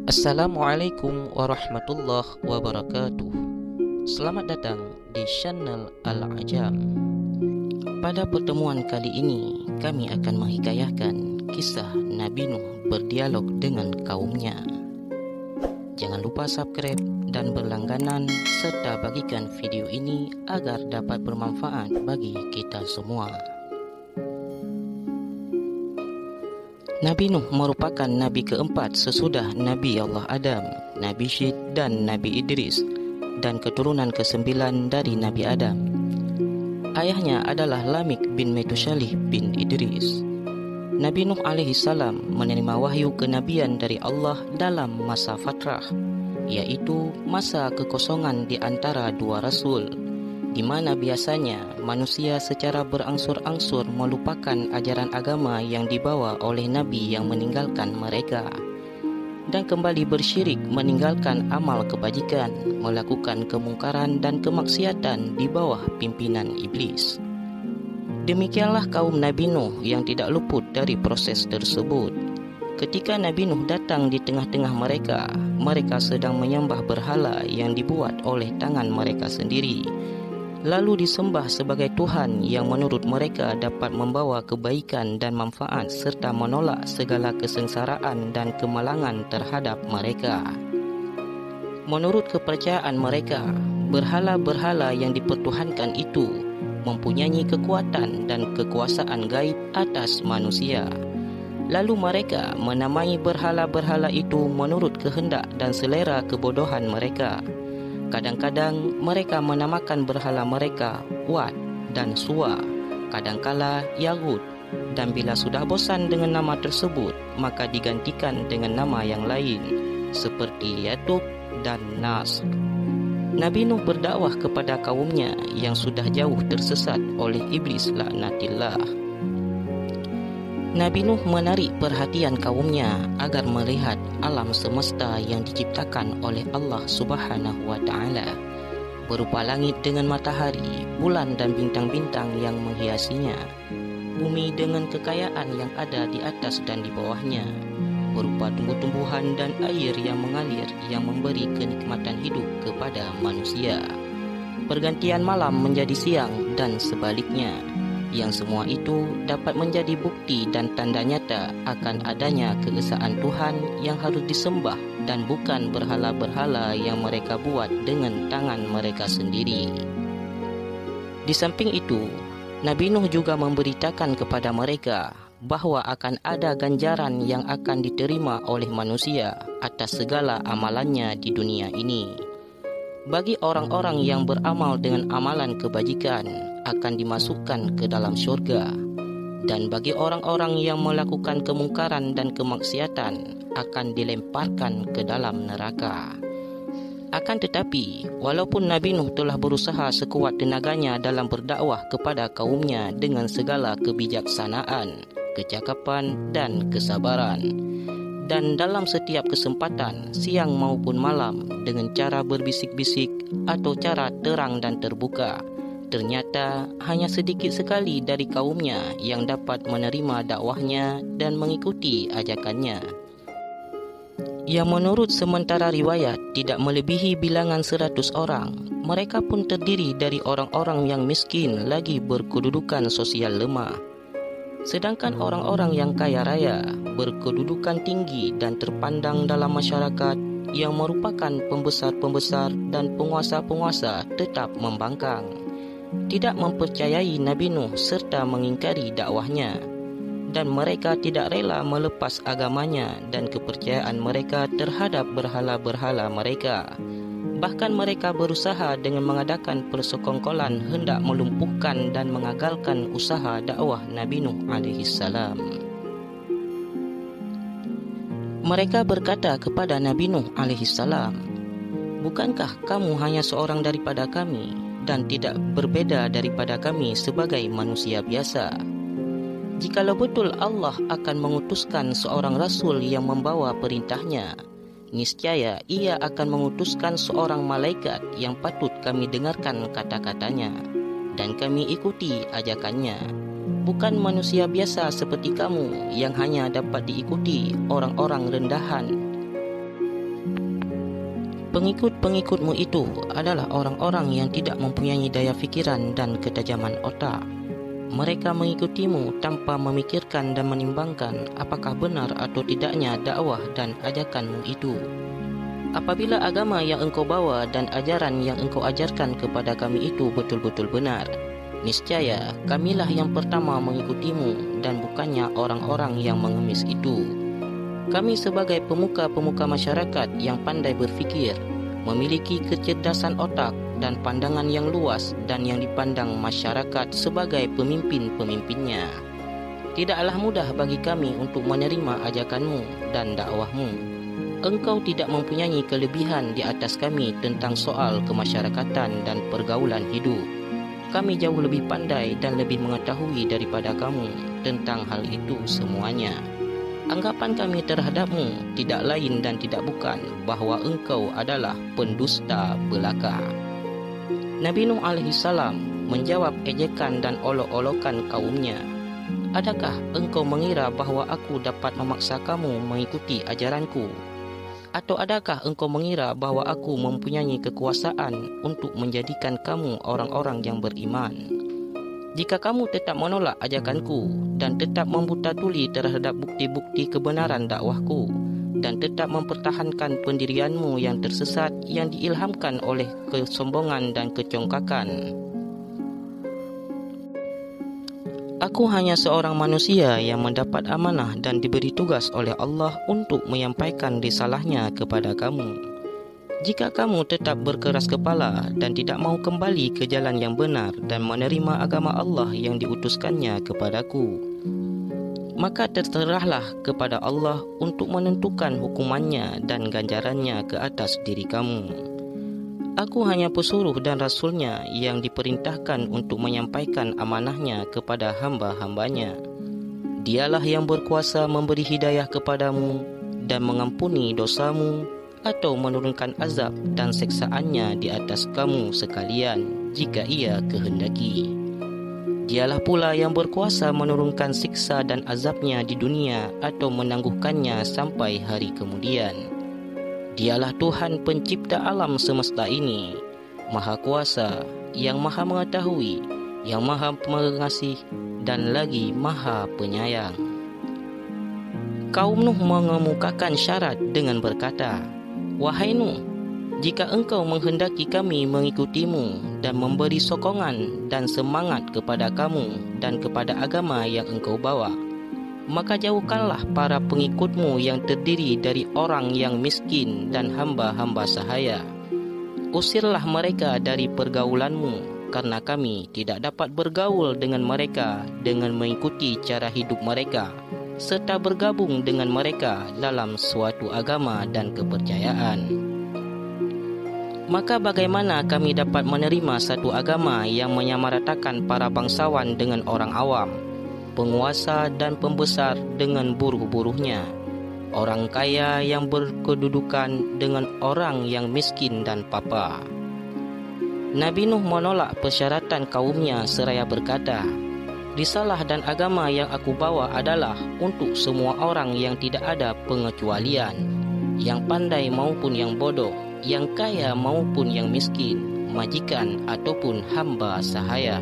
Assalamualaikum warahmatullahi wabarakatuh. Selamat datang di channel Al-Ajam. Pada pertemuan kali ini, kami akan menghikayahkan kisah Nabi Nuh berdialog dengan kaumnya. Jangan lupa subscribe dan berlangganan serta bagikan video ini agar dapat bermanfaat bagi kita semua. Nabi Nuh merupakan Nabi keempat sesudah Nabi Allah Adam, Nabi Syed dan Nabi Idris, dan keturunan ke-9 dari Nabi Adam. Ayahnya adalah Lamik bin Metushalih bin Idris. Nabi Nuh alaihi salam menerima wahyu kenabian dari Allah dalam masa fatrah, yaitu masa kekosongan di antara dua rasul, di mana biasanya manusia secara berangsur-angsur melupakan ajaran agama yang dibawa oleh Nabi yang meninggalkan mereka, dan kembali bersyirik meninggalkan amal kebajikan, melakukan kemungkaran dan kemaksiatan di bawah pimpinan iblis. Demikianlah kaum Nabi Nuh yang tidak luput dari proses tersebut. Ketika Nabi Nuh datang di tengah-tengah mereka, mereka sedang menyembah berhala yang dibuat oleh tangan mereka sendiri, lalu disembah sebagai Tuhan yang menurut mereka dapat membawa kebaikan dan manfaat serta menolak segala kesengsaraan dan kemalangan terhadap mereka. Menurut kepercayaan mereka, berhala-berhala yang dipertuhankan itu mempunyai kekuatan dan kekuasaan gaib atas manusia. Lalu mereka menamai berhala-berhala itu menurut kehendak dan selera kebodohan mereka. Kadang-kadang mereka menamakan berhala mereka Wat dan Suwa, kadangkala Yaghut, dan bila sudah bosan dengan nama tersebut, maka digantikan dengan nama yang lain seperti Yatub dan Nasr. Nabi Nuh berdakwah kepada kaumnya yang sudah jauh tersesat oleh iblis laknatillah. Nabi Nuh menarik perhatian kaumnya agar melihat alam semesta yang diciptakan oleh Allah Subhanahu wa Ta'ala, berupa langit dengan matahari, bulan dan bintang-bintang yang menghiasinya, bumi dengan kekayaan yang ada di atas dan di bawahnya, berupa tumbuh-tumbuhan dan air yang mengalir yang memberi kenikmatan hidup kepada manusia, pergantian malam menjadi siang dan sebaliknya, yang semua itu dapat menjadi bukti dan tanda nyata akan adanya keesaan Tuhan yang harus disembah dan bukan berhala-berhala yang mereka buat dengan tangan mereka sendiri. Di samping itu, Nabi Nuh juga memberitakan kepada mereka bahwa akan ada ganjaran yang akan diterima oleh manusia atas segala amalannya di dunia ini. Bagi orang-orang yang beramal dengan amalan kebajikan akan dimasukkan ke dalam syurga, dan bagi orang-orang yang melakukan kemungkaran dan kemaksiatan akan dilemparkan ke dalam neraka. Akan tetapi, walaupun Nabi Nuh telah berusaha sekuat tenaganya dalam berdakwah kepada kaumnya dengan segala kebijaksanaan, kecakapan dan kesabaran, dan dalam setiap kesempatan, siang maupun malam, dengan cara berbisik-bisik atau cara terang dan terbuka, ternyata hanya sedikit sekali dari kaumnya yang dapat menerima dakwahnya dan mengikuti ajakannya, yang menurut sementara riwayat tidak melebihi bilangan 100 orang. Mereka pun terdiri dari orang-orang yang miskin lagi berkedudukan sosial lemah. Sedangkan orang-orang yang kaya raya, berkedudukan tinggi dan terpandang dalam masyarakat, yang merupakan pembesar-pembesar dan penguasa-penguasa, tetap membangkang, tidak mempercayai Nabi Nuh serta mengingkari dakwahnya, dan mereka tidak rela melepas agamanya dan kepercayaan mereka terhadap berhala-berhala mereka. Bahkan mereka berusaha dengan mengadakan persekongkolan hendak melumpuhkan dan mengagalkan usaha dakwah Nabi Nuh alaihi salam. Mereka berkata kepada Nabi Nuh alaihi salam, "Bukankah kamu hanya seorang daripada kami dan tidak berbeda daripada kami sebagai manusia biasa? Jikalau betul Allah akan mengutuskan seorang rasul yang membawa perintahnya, niscaya ia akan mengutuskan seorang malaikat yang patut kami dengarkan kata-katanya dan kami ikuti ajakannya. Bukan manusia biasa seperti kamu yang hanya dapat diikuti orang-orang rendahan." Pengikut-pengikutmu itu adalah orang-orang yang tidak mempunyai daya fikiran dan ketajaman otak. Mereka mengikutimu tanpa memikirkan dan menimbangkan apakah benar atau tidaknya dakwah dan ajakanmu itu. Apabila agama yang engkau bawa dan ajaran yang engkau ajarkan kepada kami itu betul-betul benar, niscaya kamilah yang pertama mengikutimu dan bukannya orang-orang yang mengemis itu. Kami sebagai pemuka-pemuka masyarakat yang pandai berfikir, memiliki kecerdasan otak dan pandangan yang luas dan yang dipandang masyarakat sebagai pemimpin-pemimpinnya. Tidaklah mudah bagi kami untuk menerima ajakanmu dan dakwahmu. Engkau tidak mempunyai kelebihan di atas kami tentang soal kemasyarakatan dan pergaulan hidup. Kami jauh lebih pandai dan lebih mengetahui daripada kamu tentang hal itu semuanya. Anggapan kami terhadapmu tidak lain dan tidak bukan bahawa engkau adalah pendusta belaka. Nabi Nuh alaihissalam menjawab ejekan dan olok-olokan kaumnya. Adakah engkau mengira bahawa aku dapat memaksa kamu mengikuti ajaranku? Atau adakah engkau mengira bahawa aku mempunyai kekuasaan untuk menjadikan kamu orang-orang yang beriman? Jika kamu tetap menolak ajakanku dan tetap membuta tuli terhadap bukti-bukti kebenaran dakwahku dan tetap mempertahankan pendirianmu yang tersesat yang diilhamkan oleh kesombongan dan kecongkakan, aku hanya seorang manusia yang mendapat amanah dan diberi tugas oleh Allah untuk menyampaikan risalahnya kepada kamu. Jika kamu tetap berkeras kepala dan tidak mau kembali ke jalan yang benar dan menerima agama Allah yang diutuskannya kepadaku, maka terserahlah kepada Allah untuk menentukan hukumannya dan ganjarannya ke atas diri kamu. Aku hanya pesuruh dan rasulnya yang diperintahkan untuk menyampaikan amanahnya kepada hamba-hambanya. Dialah yang berkuasa memberi hidayah kepadamu dan mengampuni dosamu atau menurunkan azab dan seksaannya di atas kamu sekalian jika ia kehendaki. Dialah pula yang berkuasa menurunkan siksa dan azabnya di dunia atau menangguhkannya sampai hari kemudian. Dialah Tuhan pencipta alam semesta ini, Maha Kuasa, yang Maha Mengetahui, yang Maha Pengasih dan lagi Maha Penyayang. Kaum Nuh mengemukakan syarat dengan berkata, "Wahai Nuh, jika engkau menghendaki kami mengikutimu dan memberi sokongan dan semangat kepada kamu dan kepada agama yang engkau bawa, maka jauhkanlah para pengikutmu yang terdiri dari orang yang miskin dan hamba-hamba sahaya. Usirlah mereka dari pergaulanmu, karena kami tidak dapat bergaul dengan mereka dengan mengikuti cara hidup mereka serta bergabung dengan mereka dalam suatu agama dan kepercayaan. Maka bagaimana kami dapat menerima satu agama yang menyamaratakan para bangsawan dengan orang awam, penguasa dan pembesar dengan buruh-buruhnya, orang kaya yang berkedudukan dengan orang yang miskin dan papa?" Nabi Nuh menolak persyaratan kaumnya seraya berkata, "Risalah dan agama yang aku bawa adalah untuk semua orang yang tidak ada pengecualian, yang pandai maupun yang bodoh, yang kaya maupun yang miskin, majikan ataupun hamba sahaya.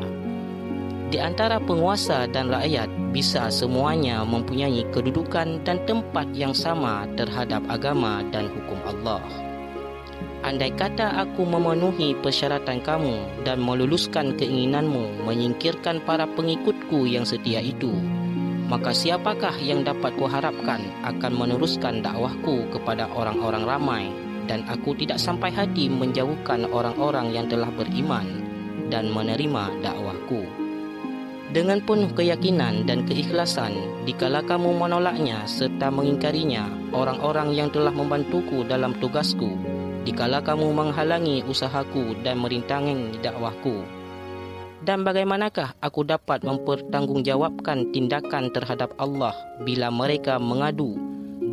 Di antara penguasa dan rakyat bisa semuanya mempunyai kedudukan dan tempat yang sama terhadap agama dan hukum Allah. Andai kata aku memenuhi persyaratan kamu dan meluluskan keinginanmu menyingkirkan para pengikutku yang setia itu, maka siapakah yang dapat kuharapkan akan meneruskan dakwahku kepada orang-orang ramai, dan aku tidak sampai hati menjauhkan orang-orang yang telah beriman dan menerima dakwahku. Dengan penuh keyakinan dan keikhlasan, dikala kamu menolaknya serta mengingkarinya orang-orang yang telah membantuku dalam tugasku, dikala kamu menghalangi usahaku dan merintangi dakwahku. Dan bagaimanakah aku dapat mempertanggungjawabkan tindakan terhadap Allah bila mereka mengadu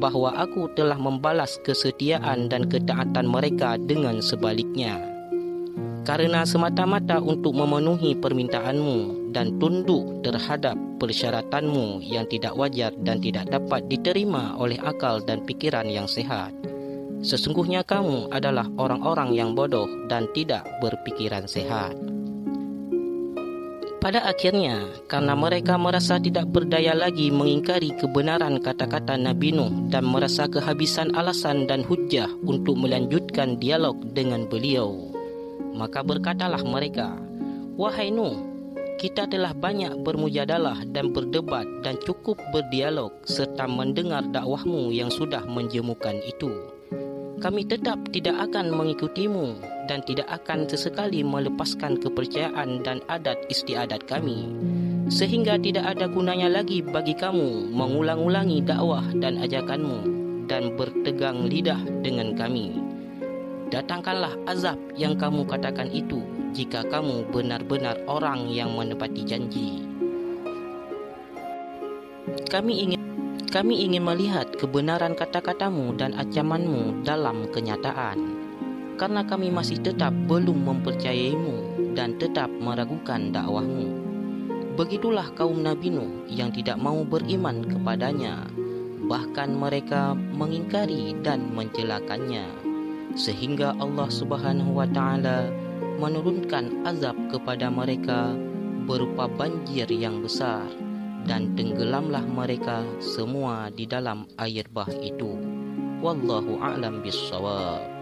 bahawa aku telah membalas kesetiaan dan ketaatan mereka dengan sebaliknya? Karena semata-mata untuk memenuhi permintaanmu dan tunduk terhadap persyaratanmu yang tidak wajar dan tidak dapat diterima oleh akal dan pikiran yang sehat, Sesungguhnya kamu adalah orang-orang yang bodoh dan tidak berpikiran sehat. Pada akhirnya, karena mereka merasa tidak berdaya lagi mengingkari kebenaran kata-kata Nabi Nuh dan merasa kehabisan alasan dan hujjah untuk melanjutkan dialog dengan beliau, maka berkatalah mereka, "Wahai Nuh, kita telah banyak bermujadalah dan berdebat dan cukup berdialog serta mendengar dakwahmu yang sudah menjemukan itu. Kami tetap tidak akan mengikutimu dan tidak akan sesekali melepaskan kepercayaan dan adat istiadat kami, sehingga tidak ada gunanya lagi bagi kamu mengulang-ulangi dakwah dan ajakanmu dan bertegang lidah dengan kami. Datangkanlah azab yang kamu katakan itu jika kamu benar-benar orang yang menepati janji. Kami ingin melihat kebenaran kata-katamu dan ancamanmu dalam kenyataan, karena kami masih tetap belum mempercayaimu dan tetap meragukan dakwahmu." Begitulah kaum Nabi Nuh yang tidak mau beriman kepadanya, bahkan mereka mengingkari dan mencelakannya, sehingga Allah Subhanahu wa Ta'ala menurunkan azab kepada mereka berupa banjir yang besar, dan tenggelamlah mereka semua di dalam air bah itu. Wallahu a'lam bissawab.